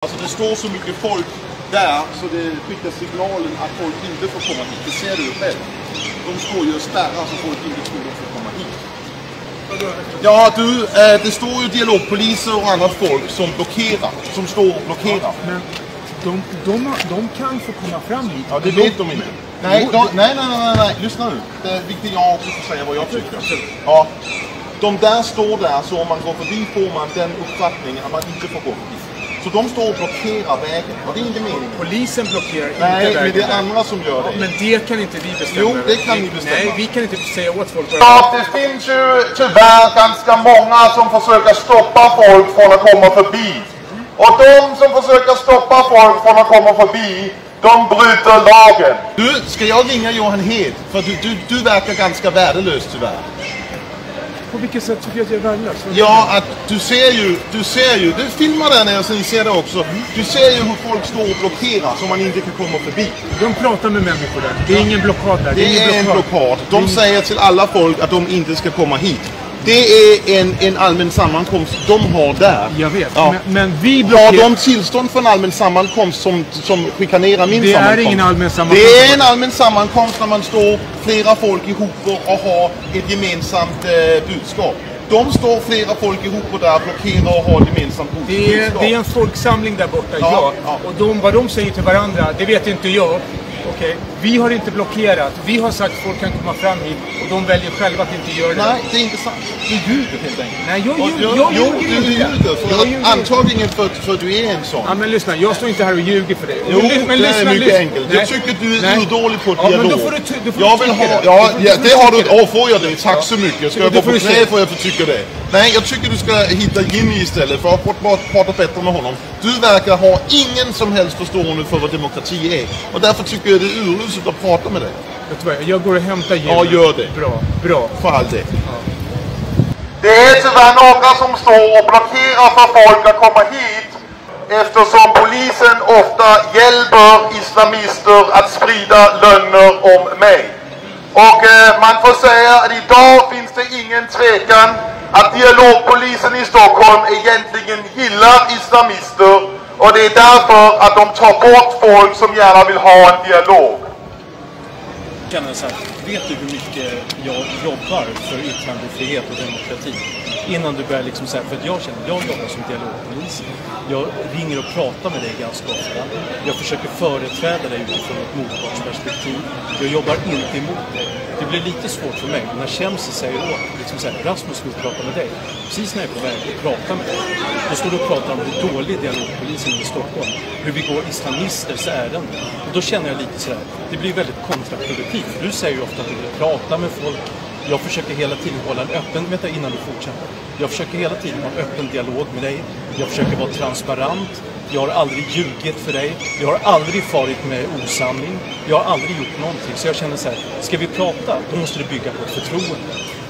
Alltså det står så mycket folk där så det skickar signalen att folk inte får komma hit. Det ser du ju själv. De står ju och spärrar så folk inte tror de får komma hit. Ja du, det står ju dialogpoliser och annat folk som blockerar, som står och blockerar. Men de kan få komma fram hit. Ja, det vet de inte. Nej, lyssna nu. Det är viktigt jag också får säga vad jag tycker. Ja, de där står där så om man går förbi får man den uppfattningen att man inte får gå förbi. Så de står och blockerar vägen, och det är inte meningen. Polisen blockerar inte vägen. Nej, men det är andra som gör det. Men det kan inte vi bestämma. Jo, det kan ni bestämma. Nej, vi kan inte säga åt folk. Ja, det finns ju tyvärr ganska många som försöker stoppa folk från att komma förbi. Och de som försöker stoppa folk från att komma förbi, de bryter lagen. Du, ska jag ringa Johan Hed? För du verkar ganska värdelös tyvärr. På vilket sätt tycker jag att jag är värdelös? Ja, att du ser ju, du filmar där nere så ni ser det också. Du ser ju hur folk står och blockerar så man inte kan komma förbi. De pratar med människor där. Det är ingen blockad där. Det är en blockad. De säger till alla folk att de inte ska komma hit. Det är en allmän sammankomst de har där. Jag vet, ja. men vi blockerar... Har de tillstånd för en allmän sammankomst som skikanerar min det sammankomst? Det är ingen allmän sammankomst. Det är en allmän sammankomst när man står flera folk ihop och har ett gemensamt budskap. De står flera folk ihop och där blockerar och har ett gemensamt budskap. Det är en folksamling där borta, ja. Och vad de säger till varandra, det vet inte jag. Okej. Vi har inte blockerat. Vi har sagt att folk kan komma fram hit och de väljer själva att inte göra det. Nej, det är inte sant. Du ljuger helt enkelt. Nej, jag ljuger. Antagligen för att du är en sån. Ja, men lyssna, jag står inte här och ljuger för det. Jo, men det är mycket enkelt. Jag tycker att du är dålig på dialog. Men då får du jag vill ha, det har du. Får jag det? Tack så mycket. Ska jag gå på knä för jag tycker det. Nej, jag tycker du ska hitta Jimmy istället för att prata bättre med honom. Du verkar ha ingen som helst förstående för vad demokrati är. Och därför tycker jag det är uruset att prata med dig. Vet du vad, jag går och hämtar Jimmy. Ja, gör det. Bra. För all det. Ja. Det är tyvärr några som står och blockerar för folk att komma hit. Eftersom polisen ofta hjälper islamister att sprida lögner om mig. Och man får säga att idag finns det ingen tvekan att dialogpolisen i Stockholm egentligen gillar islamister och det är därför att de tar bort folk som gärna vill ha en dialog. Vet du hur mycket jag jobbar för yttrandefrihet och demokrati? Innan du börjar liksom säga, för att jag jobbar som dialogpolis. Jag ringer och pratar med dig ganska ofta. Jag försöker företräda dig utifrån ett motpartsperspektiv. Jag jobbar inte emot dig. Det blir lite svårt för mig när Kemsi säger åt, liksom så här, Rasmus vill prata med dig. Precis när jag är på väg att prata med dig, då står du och pratar om hur dålig dialogpolisen i Stockholm, hur vi går islamisters ärenden. Och då känner jag lite så här, det blir väldigt kontraproduktivt. Du säger ju ofta att du vill prata med folk. Jag försöker hela tiden hålla en öppen, innan du fortsätter. Jag försöker hela tiden ha en öppen dialog med dig. Jag försöker vara transparent. Jag har aldrig ljugit för dig. Jag har aldrig farit med osanning. Jag har aldrig gjort någonting. Så jag känner så här, ska vi prata, då måste det bygga på ett förtroende.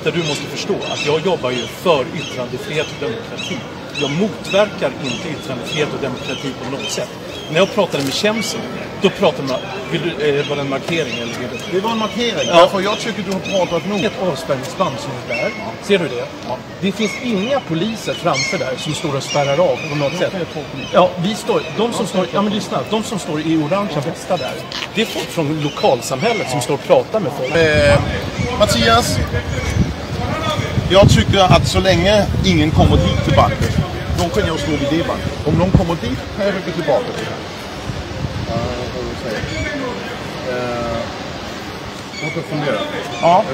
Där du måste förstå att jag jobbar ju för yttrandefrihet och demokrati. Jag motverkar inte yttrandefrihet och demokrati på något sätt. När jag pratade med Kemsi, då pratade man, var det en markering eller det? Det var en markering, ja. För jag tycker du har pratat nog. Ett avspärrningsband som är där, ser du det? Ja. Det finns inga poliser framför där som står och spärrar av på något sätt. Ja, de som står i orangea västar där, det är folk från lokalsamhället som står och pratar med folk. Mattias, jag tycker att så länge ingen kommer dit till bandet, då kan jag stå vid det bandet. Om någon kommer dit kan jag rycka tillbaka till det. Ja.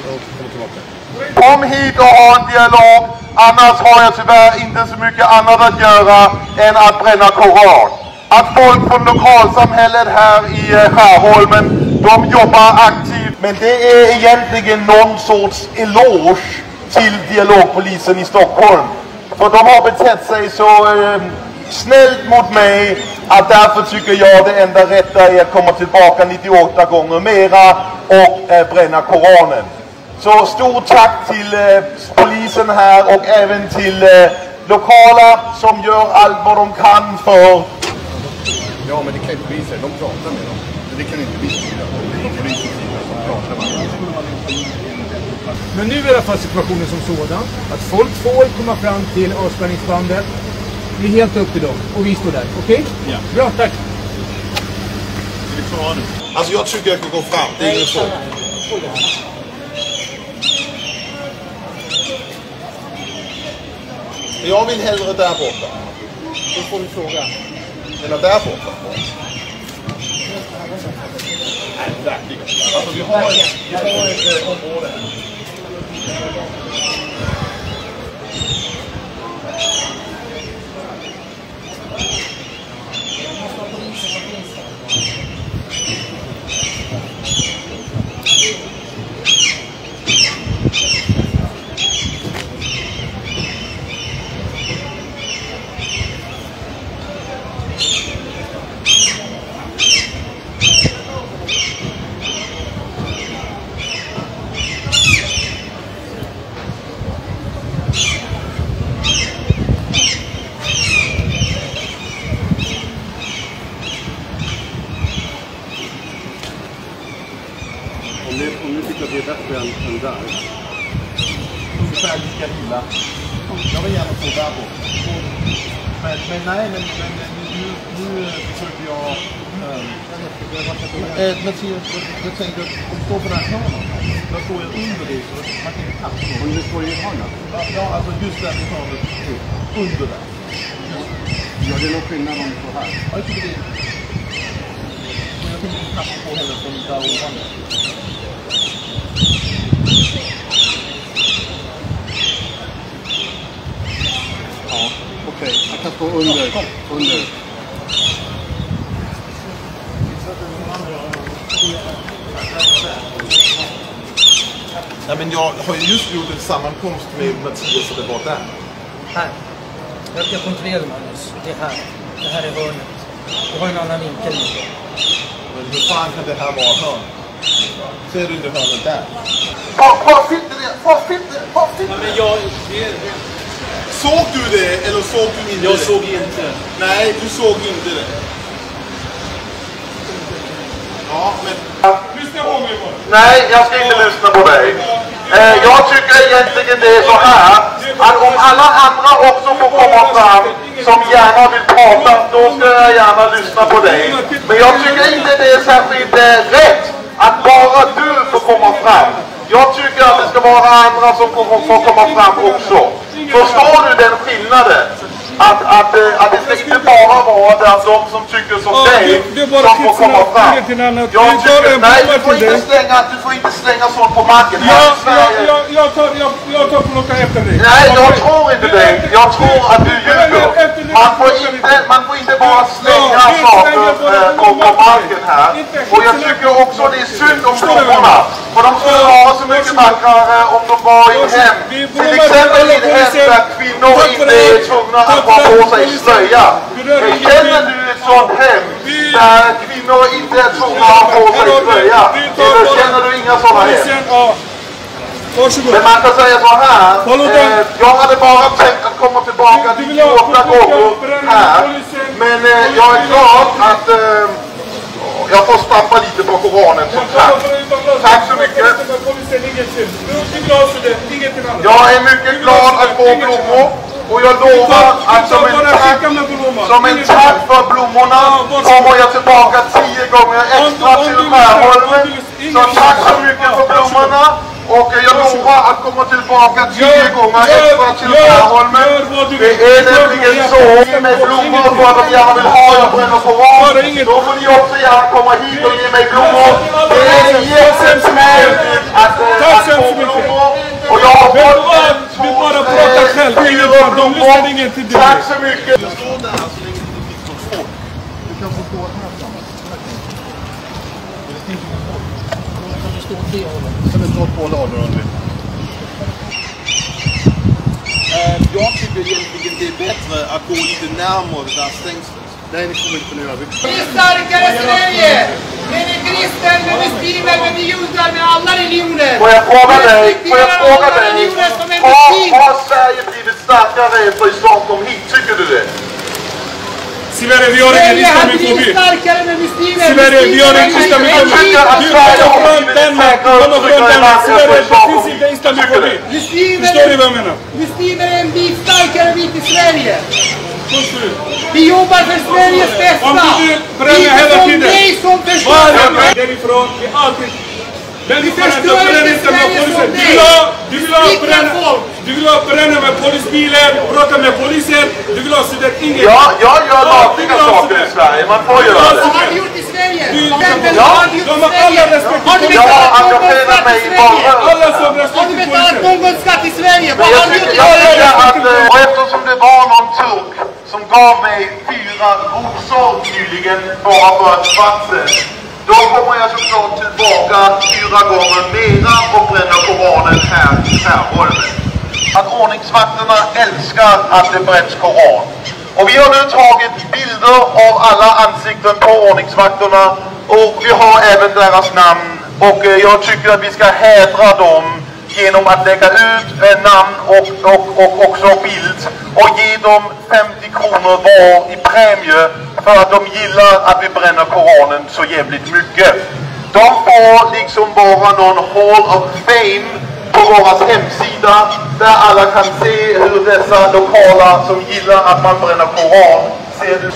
Kom hit och ha en dialog, annars har jag tyvärr inte så mycket annat att göra än att bränna koran. Att folk från lokalsamhället här i Skärholmen, de jobbar aktivt, men det är egentligen någon sorts eloge till dialogpolisen i Stockholm. För de har betett sig så snällt mot mig att därför tycker jag det enda rätta är att komma tillbaka 98 gånger mera och bränna Koranen. Så stort tack till polisen här och även till lokala som gör allt vad de kan för... Ja, men det kan inte bli så. De pratar med dem. Men det kan inte bli så. Det är polisen som pratar med dem. Men nu är i alla fall situationen som sådan att folk får komma fram till avspärrningsbandet. Det är helt upp till dem. Och vi står där. Okej? Ja. Bra, tack. Är du klar nu? Alltså jag tycker jag kan gå fram, det är ingen så. Jag vill hellre där borta. Då får vi fråga. Eller där borta. Nej, verkligen. Alltså vi har ett område här. Om ni tycker att det är bättre än där. Ungefär lika illa. Jag vill gärna stå där borta. Men nej, men nu försöker jag... Mattias, jag tänkte att om du står på den här hörnan, då står jag under dig så man kan inte tappa någon. Om ni står i hörnan? Ja, alltså just den hörnet under där. Ja, det är någon skillnad om ni står här. Ja, jag tycker det är... Men jag tänker inte tappa på heller från där ovan. Ja, okej. Jag kan stå under. Nej, men jag har ju just gjort en sammankomst med Mattias och det var där. Här. Jag kontrollerade Magnus. Det är här. Det här är hörnet. Jag har en annan vinkel nu. Men hur fan kan det här vara hörn? Ser du inte hörnet där? Var sitter Men jag... Såg du det eller såg du inte det? Jag såg inte. Nej, du såg inte det. Ja, men... Lyssna på mig bara. Nej, jag ska inte lyssna på dig. Jag tycker egentligen det är så här att om alla andra också får komma fram som gärna vill prata, då ska jag gärna lyssna på dig. Men jag tycker inte det är särskilt rätt att bara du får komma fram. Jag tycker att det ska vara andra som får komma fram också. Förstår du den skillnaden? Att det ska inte bara vara de som tycker som dig som får komma fram. Jag tycker, nej, du får inte slänga sånt på marken. Jag tar och plockar efter dig. Nej, jag tror inte dig. Jag tror att du ljuger. Man får inte bara slänga saker på marken här. Och jag tycker också det är synd om blommorna. För de skulle vara så mycket vackrare om de var i ett hem. Till exempel i ett hem där kvinnor inte är tvungna att ha på sig slöja. Känner du ett sånt hem där kvinnor inte är tvungna att ha på sig slöja? Eller känner du inga sådana hem? Men man kan säga så här, jag hade bara tänkt att komma tillbaka till 8 gånger här. Men jag är glad att jag får stampa lite på Koranen som tack. Tack så mycket. Jag är mycket glad att få blommor. Och jag lovar att som en tack för blommorna kommer jag tillbaka 10 gånger extra till Skärholmen. Så tack så mycket för blommorna. Och jag lovar att komma tillbaka 10 gånger extra till Skärholmen. Det är nämligen så med blommor för att de gärna vill ha jag bränner på val. Då får ni också gärna komma hit och ge mig blommor. Det är jättesnällt att få blommor. Och jag har fått du bara pratar själv. De lyssnar ingen till dig. Tack så mycket. Du står där så länge det inte finns någon folk. Du kan få stå här framme. Kan du stå på lager om det? Jag tycker egentligen det är bättre att gå lite närmare det där stängslet. Nej, det kommer inte kunna göra. Vi är starkare Sverige! Med kristen, med muslimer, med judar, med alla religioner! Får jag fråga dig? Har Sverige blivit starkare efter islam kom hit? Tycker du det? Sverige, vi har ingen islamofobi. Starkare med muslimer! Sverige, vi har ingen islamofobi. Du kommer från Danmark. Sverige, det finns inte islamofobi. Förstår du vad jag menar? Muslimer är en bit starkare bit i Sverige! Vi jobbar för Sveriges bästa! Om du bränner hela tiden. Det är dig som förstör! Därifrån, vi alltid... Vi förstör inte Sverige som dig! Du vill ha bränna med polisbilar, bråka med poliser, du vill ha sådär inget... Ja, jag gör lagliga saker i Sverige, man får göra Vad det. har du gjort i Sverige? De Vad har du gjort i har alla Sverige? respekt Har du för Jag betalat har någon engagerat skatt mig i i Sverige? alla som Har respekt du för betalat polisen. någon skatt i Sverige? Vad Jag har du gjort? tycker att, och eftersom det var någon turk som gav mig 4 rosor nyligen bara för ett vatten, då kommer jag såklart tillbaka 4 gånger mera och bränner Koranen här i Skärholmen. Att ordningsvakterna älskar att det bränns Koran. Och vi har nu tagit bilder av alla ansikten på ordningsvakterna och vi har även deras namn. Och jag tycker att vi ska hedra dem genom att lägga ut namn och också bild och ge dem 50 kronor var i premie för att de gillar att vi bränner Koranen så jävligt mycket. De får liksom bara någon Hall of Fame på våras hemsida där alla kan se hur dessa lokala som gillar att man bränner Koran ser ut.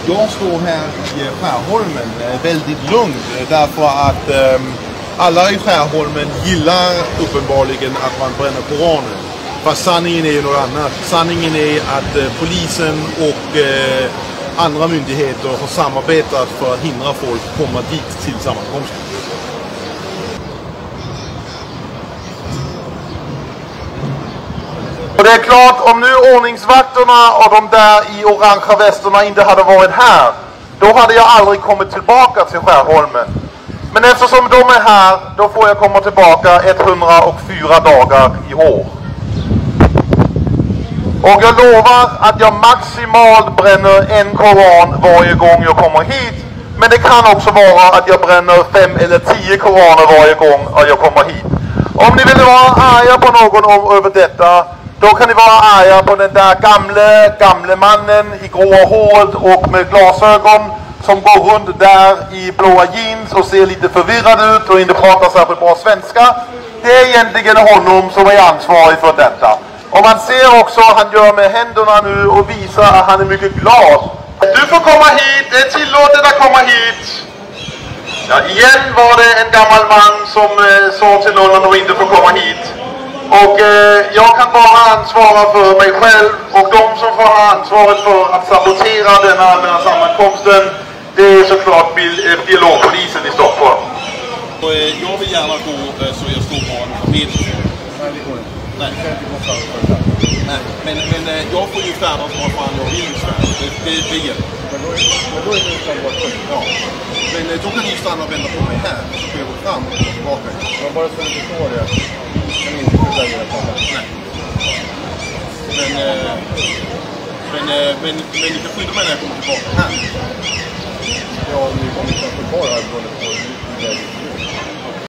Jag står här i Skärholmen väldigt lugn därför att alla i Skärholmen gillar uppenbarligen att man bränner Koranen. Fast sanningen är ju något annat. Sanningen är att polisen och andra myndigheter har samarbetat för att hindra folk komma dit till sammankomsten. Och det är klart, om nu ordningsvakterna och de där i orangea västerna inte hade varit här, då hade jag aldrig kommit tillbaka till Skärholmen. Men eftersom de är här, då får jag komma tillbaka 104 dagar i år. Och jag lovar att jag maximalt bränner en koran varje gång jag kommer hit. Men det kan också vara att jag bränner 5 eller 10 koraner varje gång jag kommer hit. Om ni vill vara arga på någon över detta, då kan ni vara arga på den där gamle mannen i gråa håret och med glasögon som går runt där i blåa jeans och ser lite förvirrad ut och inte pratar särskilt bra svenska. Det är egentligen honom som är ansvarig för detta. Och man ser också att han gör med händerna nu och visar att han är mycket glad. Du får komma hit, det är tillåtet att komma hit. Ja, igen var det en gammal man som sa till någon att de inte får komma hit. Och jag kan bara ansvara för mig själv och de som får ha ansvaret för att sabotera denna allmänna sammankomsten, det är såklart biologpolisen i Stockholm. Och jag vill gärna gå så jag står på en bild. Nej. Men jag får ju färdas vad fan jag vill i Sverige. Det gäller. Men då är det utan vårt skydd. Ja. Men då kan ni stanna och vända på mig här. Så får jag gå fram och gå tillbaka. Men bara så du förstår det. Kan ni inte skydda er på det? Nej. Men ni kan skydda mig när jag kommer tillbaka här. Ja, ni kommer inte att få kvar här beroende på hur det är.